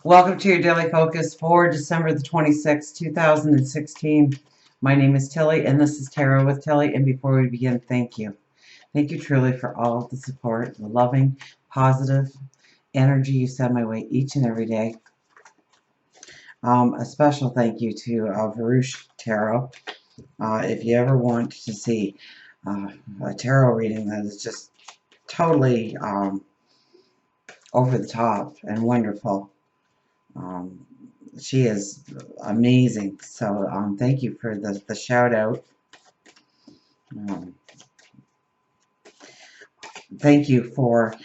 Welcome to your daily focus for December the 26th, 2016. My name is Tilly, and this is Tarot with Tilly. And before we begin, thank you. Thank you truly for all of the support, the loving, positive energy you send my way each and every day. A special thank you to Varush Tarot. If you ever want to see a tarot reading that is just totally over the top and wonderful, she is amazing. So thank you for the shout out. Thank you for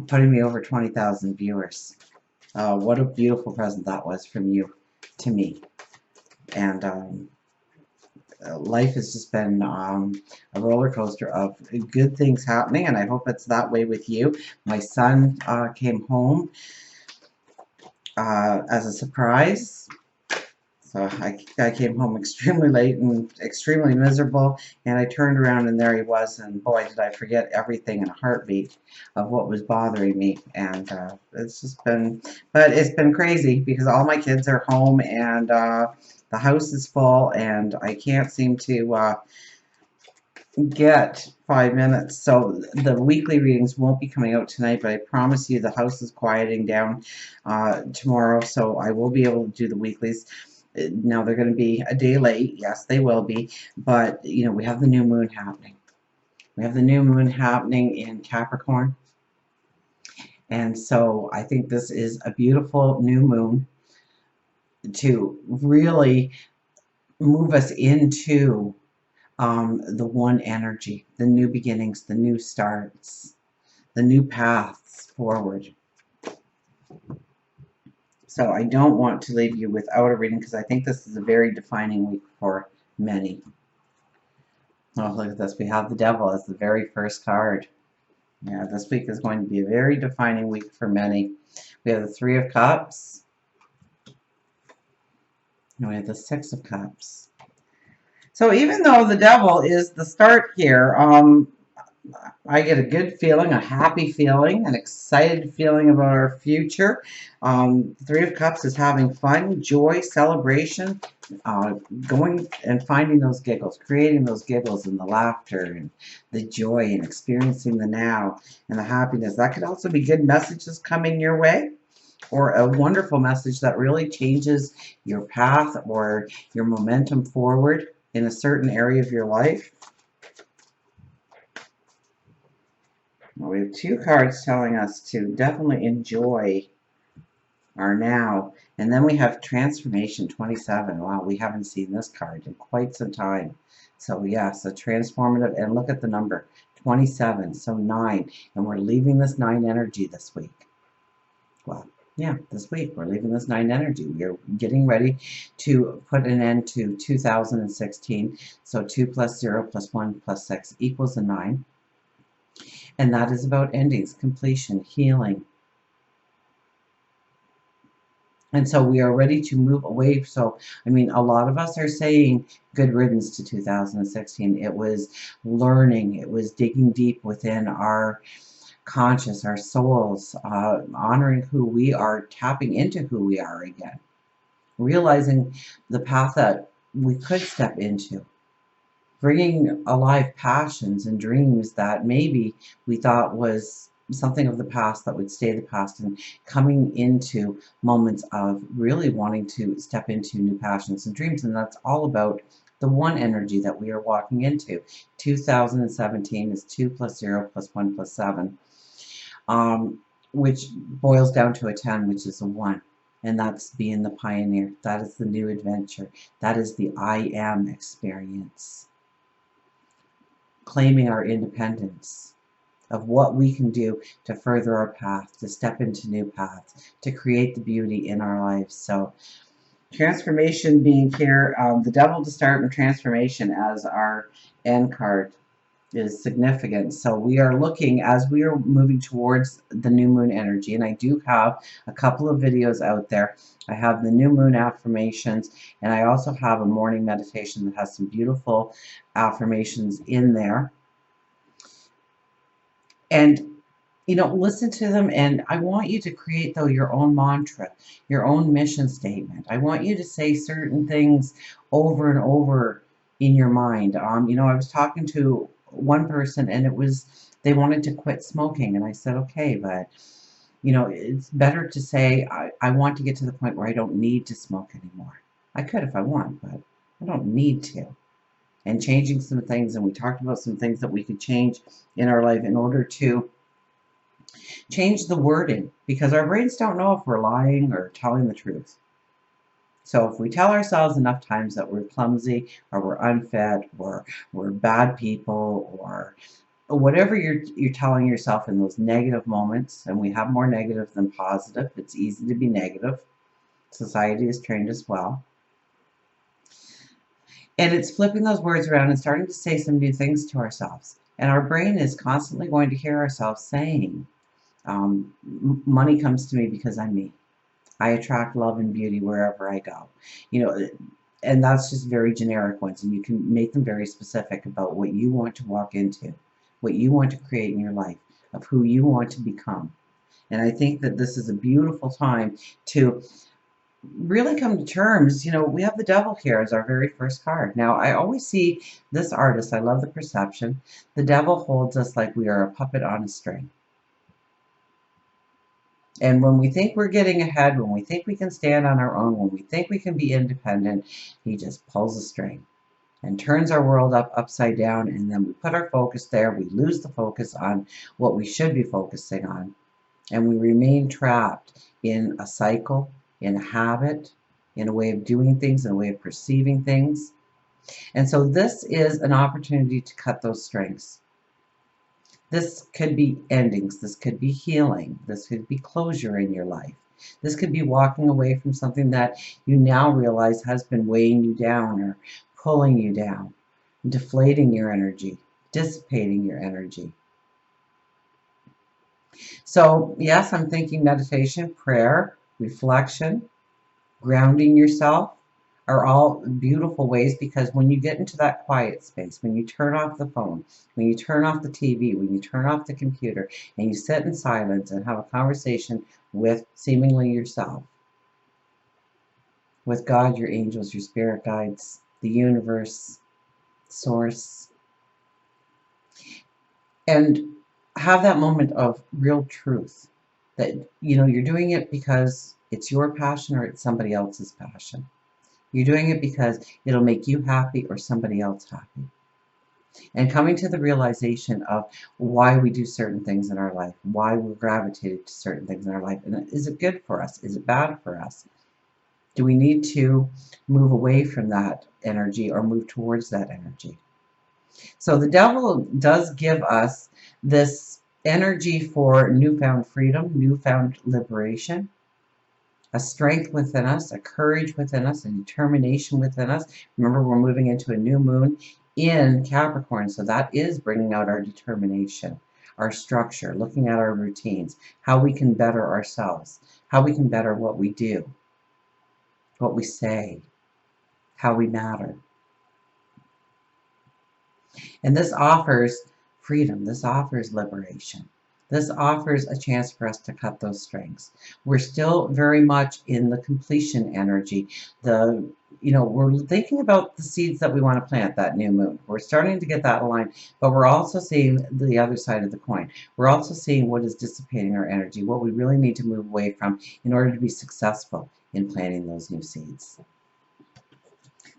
putting me over 20,000 viewers. What a beautiful present that was from you to me. And life has just been a roller coaster of good things happening, and I hope it's that way with you. My son came home as a surprise. So I came home extremely late and extremely miserable, and I turned around and there he was, and boy, did I forget everything in a heartbeat of what was bothering me. And it's just been, but it's been crazy because all my kids are home and the house is full, and I can't seem to get 5 minutes. So the weekly readings won't be coming out tonight, but I promise you the house is quieting down tomorrow, so I will be able to do the weeklies. Now they're going to be a day late. Yes, they will be. But, you know, we have the new moon happening. We have the new moon happening in Capricorn. And so I think this is a beautiful new moon to really move us into the one energy, the new beginnings, the new starts, the new paths forward. So I don't want to leave you without a reading because I think this is a very defining week for many. Oh, look at this. We have the Devil as the very first card. Yeah, this week is going to be a very defining week for many. We have the Three of Cups. And we have the Six of Cups. So even though the Devil is the start here, I get a good feeling, a happy feeling, an excited feeling about our future. Three of Cups is having fun, joy, celebration, going and finding those giggles, creating those giggles and the laughter and the joy and experiencing the now and the happiness. That could also be good messages coming your way, or a wonderful message that really changes your path or your momentum forward in a certain area of your life. Well, we have two cards telling us to definitely enjoy our now. And then we have Transformation 27. Wow, we haven't seen this card in quite some time. So yes, a transformative, and look at the number, 27, so 9. And we're leaving this 9 energy this week. Well, yeah, this week we're leaving this 9 energy. We're getting ready to put an end to 2016. So 2 plus 0 plus 1 plus 6 equals a 9. And that is about endings, completion, healing. And so we are ready to move away. So, I mean, a lot of us are saying good riddance to 2016. It was learning. It was digging deep within our conscious, our souls, honoring who we are, tapping into who we are again, realizing the path that we could step into, bringing alive passions and dreams that maybe we thought was something of the past that would stay the past, and coming into moments of really wanting to step into new passions and dreams. And that's all about the one energy that we are walking into. 2017 is 2 plus 0 plus 1 plus 7, which boils down to a 10, which is a 1. And that's being the pioneer. That is the new adventure. That is the I am experience. Claiming our independence of what we can do to further our path, to step into new paths, to create the beauty in our lives. So transformation being here, the Devil to start, and transformation as our end card is significant. So we are looking, as we are moving towards the new moon energy, and I do have a couple of videos out there. I have the new moon affirmations, and I also have a morning meditation that has some beautiful affirmations in there. And listen to them, and I want you to create, though, your own mantra, your own mission statement. I want you to say certain things over and over in your mind. I was talking to one person, and they wanted to quit smoking, and I said, okay, but it's better to say, I want to get to the point where I don't need to smoke anymore. I could if I want, but I don't need to. And changing some things, and we talked about some things that we could change in our life in order to change the wording, because our brains don't know if we're lying or telling the truth. So if we tell ourselves enough times that we're clumsy, or we're unfit, or we're bad people, or whatever you're telling yourself in those negative moments, and we have more negative than positive. It's easy to be negative. Society has trained us well. And it's flipping those words around and starting to say some new things to ourselves. And our brain is constantly going to hear ourselves saying, money comes to me because I'm me. I attract love and beauty wherever I go. And that's just very generic ones. And you can make them very specific about what you want to walk into, what you want to create in your life, of who you want to become. And I think that this is a beautiful time to really come to terms. We have the devil here as our very first card. Now, I always see this artist, I love the perception. The devil holds us like we are a puppet on a string. And when we think we're getting ahead, when we think we can stand on our own, when we think we can be independent, he just pulls a string and turns our world upside down, and then we put our focus there. We lose the focus on what we should be focusing on, and we remain trapped in a cycle, in a habit, in a way of doing things, in a way of perceiving things. And so this is an opportunity to cut those strings. This could be endings. This could be healing. This could be closure in your life. This could be walking away from something that you now realize has been weighing you down or pulling you down, deflating your energy, dissipating your energy. So, yes, I'm thinking meditation, prayer, reflection, grounding yourself are all beautiful ways, because when you get into that quiet space, when you turn off the phone, when you turn off the TV, when you turn off the computer, and you sit in silence and have a conversation with seemingly yourself, with God, your angels, your spirit guides, the universe, source, and have that moment of real truth that you're doing it because it's your passion or it's somebody else's passion. You're doing it because it'll make you happy or somebody else happy. And coming to the realization of why we do certain things in our life, why we're gravitated to certain things in our life. And is it good for us? Is it bad for us? Do we need to move away from that energy or move towards that energy? So the devil does give us this energy for newfound freedom, newfound liberation, a strength within us, a courage within us, a determination within us. Remember, we're moving into a new moon in Capricorn, so that is bringing out our determination, our structure, looking at our routines, how we can better ourselves, how we can better what we do, what we say, how we matter. And this offers freedom. This offers liberation. This offers a chance for us to cut those strings. We're still very much in the completion energy. We're thinking about the seeds that we want to plant that new moon. We're starting to get that aligned, but we're also seeing the other side of the coin. We're also seeing what is dissipating our energy, what we really need to move away from in order to be successful in planting those new seeds.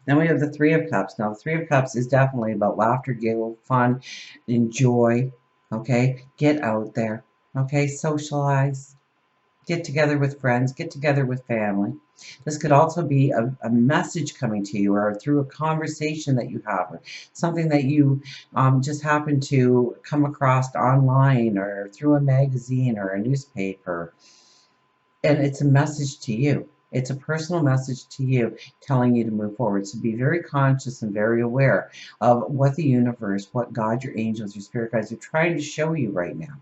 Then we have the Three of Cups. Now, the Three of Cups is definitely about laughter, giggle, fun, enjoy, okay? Get out there, okay? Socialize, get together with friends, get together with family. This could also be a message coming to you, or through a conversation that you have, or something that you just happen to come across online, or through a magazine or a newspaper. And it's a message to you. It's a personal message to you telling you to move forward. So be very conscious and very aware of what the universe, what God, your angels, your spirit guides are trying to show you right now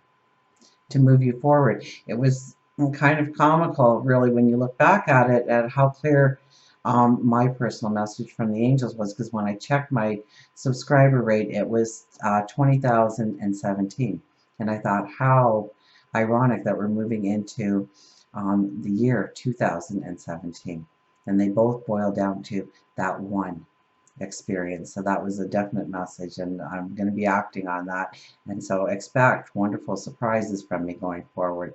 to move you forward. It was kind of comical, really, when you look back at it, at how clear my personal message from the angels was, because when I checked my subscriber rate, it was 20,017. And I thought, how ironic that we're moving into the year 2017. And they both boil down to that one experience. So that was a definite message, and I'm going to be acting on that. And so expect wonderful surprises from me going forward.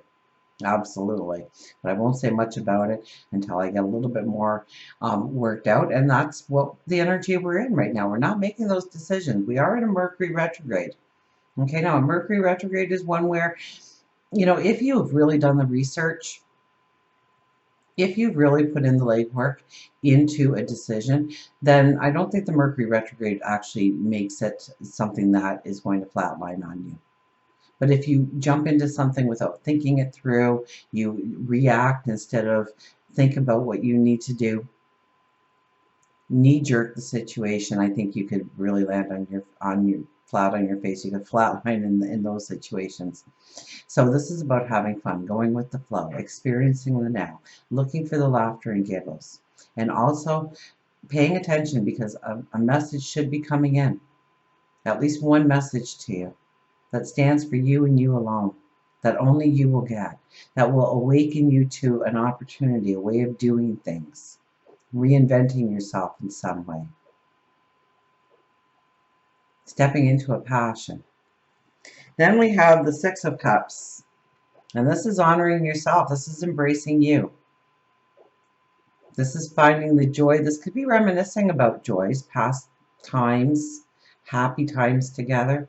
Absolutely. But I won't say much about it until I get a little bit more worked out. And that's what the energy we're in right now. We're not making those decisions. We are in a Mercury retrograde. Okay, now a Mercury retrograde is one where, if you've really done the research, if you've really put in the legwork into a decision, then I don't think the Mercury retrograde actually makes it something that is going to flatline on you. But if you jump into something without thinking it through, you react instead of think about what you need to do, knee-jerk the situation, I think you could really land on your flat on your face. You could flatline in those situations. So this is about having fun, going with the flow, experiencing the now, looking for the laughter and giggles, and also paying attention because a message should be coming in, at least one message to you that stands for you and you alone, that only you will get, that will awaken you to an opportunity, a way of doing things, reinventing yourself in some way, stepping into a passion. Then we have the Six of Cups, and this is honoring yourself. This is embracing you. This is finding the joy. This could be reminiscing about joys, past times, happy times together.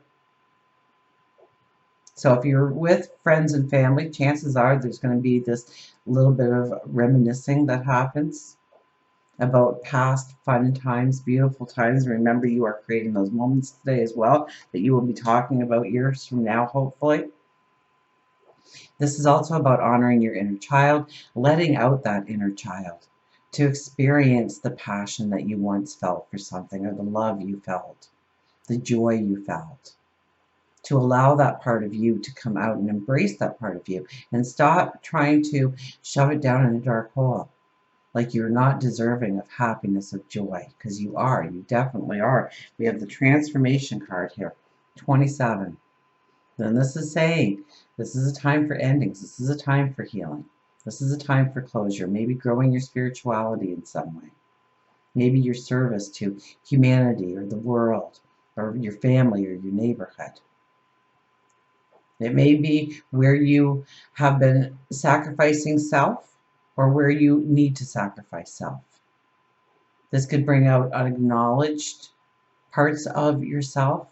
So if you're with friends and family, chances are there's going to be this little bit of reminiscing that happens about past fun times, beautiful times. Remember, you are creating those moments today as well that you will be talking about years from now, hopefully. This is also about honoring your inner child, letting out that inner child to experience the passion that you once felt for something, or the love you felt, the joy you felt. To allow that part of you to come out and embrace that part of you, and stop trying to shove it down in a dark hole like you're not deserving of happiness, of joy, because you are. You definitely are. We have the transformation card here, 27. Then this is saying this is a time for endings. This is a time for healing. This is a time for closure, maybe growing your spirituality in some way. Maybe your service to humanity or the world or your family or your neighborhood. It may be where you have been sacrificing self or where you need to sacrifice self. This could bring out unacknowledged parts of yourself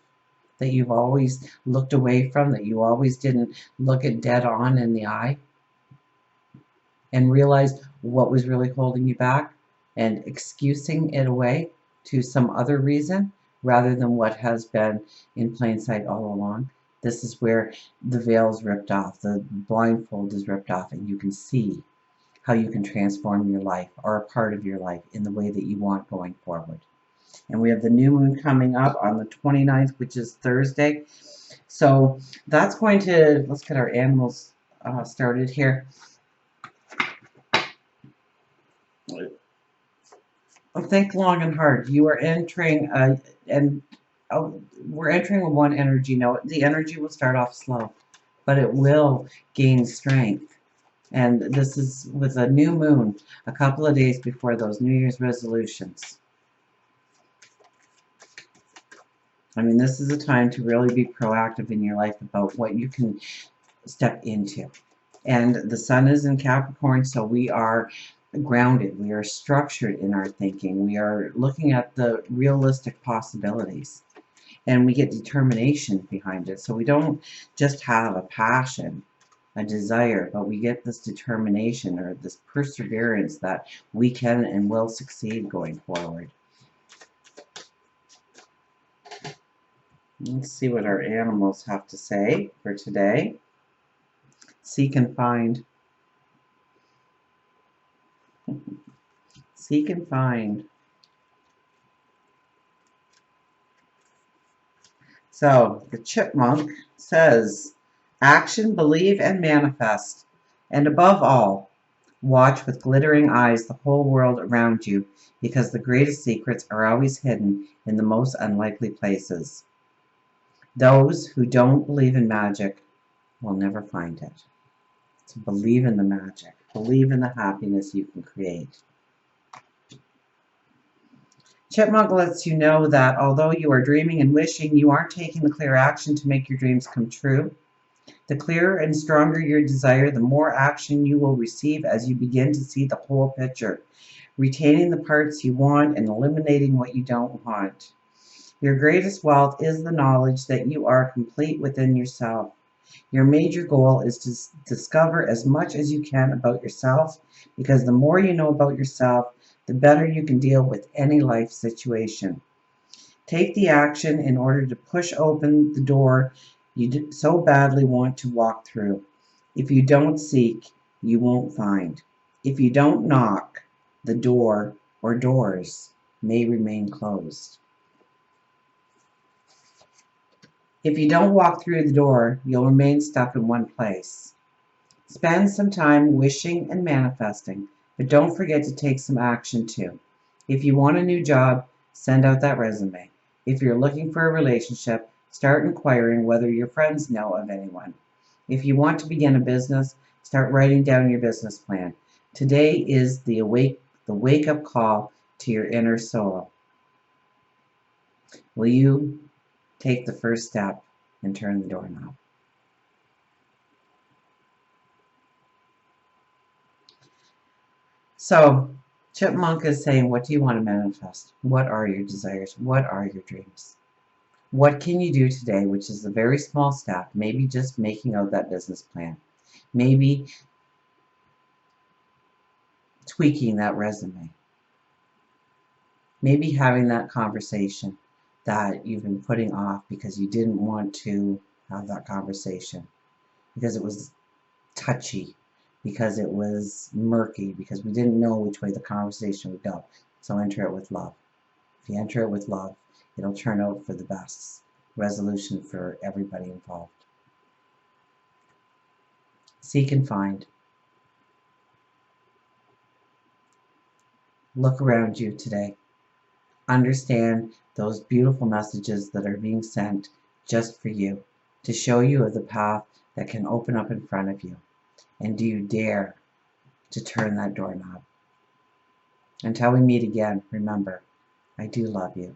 that you've always looked away from, that you always didn't look it dead on in the eye, and realize what was really holding you back and excusing it away to some other reason rather than what has been in plain sight all along. This is where the veil is ripped off, the blindfold is ripped off, and you can see how you can transform your life or a part of your life in the way that you want going forward. And we have the new moon coming up on the 29th, which is Thursday. So that's going to, let's get our animals started here. Think long and hard. You are entering we're entering one energy. Now, the energy will start off slow, but it will gain strength. And this is with a new moon a couple of days before those New Year's resolutions. I mean, this is a time to really be proactive in your life about what you can step into. And the sun is in Capricorn, so we are grounded. We are structured in our thinking. We are looking at the realistic possibilities. And we get determination behind it. So we don't just have a passion, a desire, but we get this determination or this perseverance that we can and will succeed going forward. Let's see what our animals have to say for today. Seek and find. Seek and find. So the chipmunk says, action, believe, and manifest. And above all, watch with glittering eyes the whole world around you, because the greatest secrets are always hidden in the most unlikely places. Those who don't believe in magic will never find it. So believe in the magic. Believe in the happiness you can create. Chipmunk lets you know that although you are dreaming and wishing, you aren't taking the clear action to make your dreams come true. The clearer and stronger your desire, the more action you will receive as you begin to see the whole picture, retaining the parts you want and eliminating what you don't want. Your greatest wealth is the knowledge that you are complete within yourself. Your major goal is to discover as much as you can about yourself, because the more you know about yourself, the better you can deal with any life situation. Take the action in order to push open the door you so badly want to walk through. If you don't seek, you won't find. If you don't knock, the door or doors may remain closed. If you don't walk through the door, you'll remain stuck in one place. Spend some time wishing and manifesting, but don't forget to take some action too. If you want a new job, send out that resume. If you're looking for a relationship, start inquiring whether your friends know of anyone. If you want to begin a business, start writing down your business plan. Today is the wake-up call to your inner soul. Will you take the first step and turn the doorknob? So, Chipmunk is saying, what do you want to manifest? What are your desires? What are your dreams? What can you do today, which is a very small step? Maybe just making out that business plan. Maybe tweaking that resume. Maybe having that conversation that you've been putting off because you didn't want to have that conversation, because it was touchy, because it was murky, because we didn't know which way the conversation would go. So enter it with love. If you enter it with love, it'll turn out for the best resolution for everybody involved. Seek and find. Look around you today. Understand those beautiful messages that are being sent just for you, to show you of the path that can open up in front of you. And do you dare to turn that doorknob? Until we meet again, remember, I do love you.